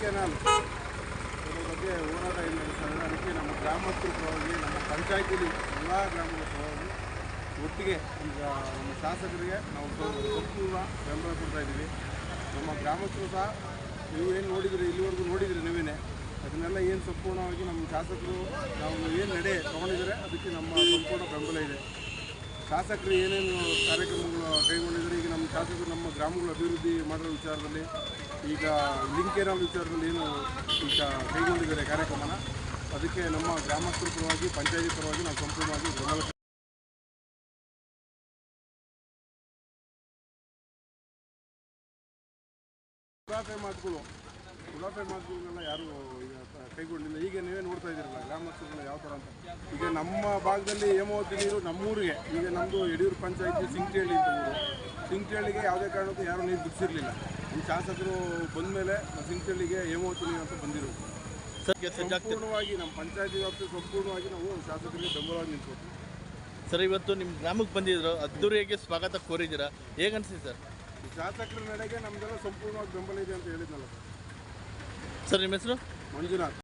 Canal ಬಗ್ಗೆ ಹೋರಾಟ ಏನು ನಡೆಸ್ತಾರೆ. ಅದಕ್ಕೆ ನಮ್ಮ ಗ್ರಾಮಸ್ಥರ ಪರವಾಗಿ, ನಮ್ಮ ಪಂಚಾಯತಿಲಿ ಎಲ್ಲ ಗ್ರಾಮಗಳ ಪರವಾಗಿ ಒಟ್ಟಿಗೆ ಈಗ ನಮ್ಮ ಶಾಸಕರಿಗೆ ನಾವು ಸಂಪೂರ್ಣ ಬೆಂಬಲ ಕೊಡ್ತಾ ಇದ್ದೀವಿ. ನಮ್ಮ ಗ್ರಾಮಸ್ಥರು ಸಹ ನೀವೇನು ನೋಡಿದ್ರಿ, ಇಲ್ಲಿವರೆಗೂ ನೋಡಿದ್ರಿ ನೀವೇನೆ, ಅದನ್ನೆಲ್ಲ ಏನು ಸಂಪೂರ್ಣವಾಗಿ ನಮ್ಮ ಶಾಸಕರು ನಾವು ಏನು ನಡೆ ತೊಗೊಂಡಿದ್ದಾರೆ ಅದಕ್ಕೆ ನಮ್ಮ ಸಂಪೂರ್ಣ ಬೆಂಬಲ ಇದೆ. ಶಾಸಕರು ಏನೇನು ಕಾರ್ಯಕ್ರಮಗಳು ಕೈಗೊಂಡಿದ್ದಾರೆ, ಈಗ ನಮ್ಮ ಶಾಸಕರು ನಮ್ಮ ಗ್ರಾಮಗಳ ಅಭಿವೃದ್ಧಿ ಮಾಡೋ ವಿಚಾರದಲ್ಲಿ, ಈಗ ಲಿಂಕ್ ಕೆನಾಲ್ ವಿಚಾರದಲ್ಲಿ ಏನು ಈಗ ಕೈಗೊಂಡಿದ್ದಾರೆ ಕಾರ್ಯಕ್ರಮನ, ಅದಕ್ಕೆ ನಮ್ಮ ಗ್ರಾಮಸ್ಥರ ಪರವಾಗಿ, ಪಂಚಾಯತಿ ಪರವಾಗಿ ನಾವು ಸಂಪೂರ್ಣವಾಗಿ ಬೆಂಬಲ. ಉಡಾಫೆ ಮಾತುಗಳನ್ನೆಲ್ಲ ಯಾರು ಈಗ ಕೈಗೊಂಡಿಲ್ಲ. ಈಗ ನೀವೇ ನೋಡ್ತಾ ಇದ್ದೀರಲ್ಲ ಗ್ರಾಮಸ್ಥರುಗಳ ಯಾವ ಥರ ಅಂತ. ಈಗ ನಮ್ಮ ಭಾಗದಲ್ಲಿ ಹೇಮಾವತಿ ನೀರು ನಮ್ಮೂರಿಗೆ, ಈಗ ನಮ್ಮದು ಯಡಿಯೂರು ಪಂಚಾಯತಿ ಸಿಂಗ್ಟೇಳಿ ಅಂತ ಊರು, ಸಿಂಗ್ಟೇಳಿಗೆ ಯಾವುದೇ ಕಾರಣಕ್ಕೂ ಯಾರೂ ನೀರು ಬಿಡಿಸಿರಲಿಲ್ಲ. ನಮ್ಮ ಶಾಸಕರು ಬಂದ ಮೇಲೆ ಸಿಂಗ್ಟೇಳಿಗೆ ಹೇಮಾವತಿ ನೀರು ಅಂತ ಬಂದಿರೋದು. ಸಂಪೂರ್ಣವಾಗಿ ನಮ್ಮ ಪಂಚಾಯತಿ ವ್ಯಾಪ್ತಿ ಸಂಪೂರ್ಣವಾಗಿ ನಾವು ಶಾಸಕರಿಗೆ ಬೆಂಬಲವಾಗಿ ನಿಂತ್ಕೊಳ್ತೀವಿ. ಸರ್, ಇವತ್ತು ನಿಮ್ಮ ಗ್ರಾಮಕ್ಕೆ ಬಂದಿದ್ರು, ಅದ್ದೂರಿಯಾಗಿ ಸ್ವಾಗತ ಕೋರಿದ್ದೀರಾ, ಹೇಗೆ ಅನಿಸಿದೆ ಸರ್? ಶಾಸಕರ ನಡೆಗೆ ನಮ್ಮದೆಲ್ಲ ಸಂಪೂರ್ಣವಾಗಿ ಬೆಂಬಲ ಇದೆ ಅಂತ ಹೇಳಿದ್ನಲ್ಲ ಸರ್. ನಿಮ್ಮ ಹೆಸರು? ಮಂಜುನಾಥ್.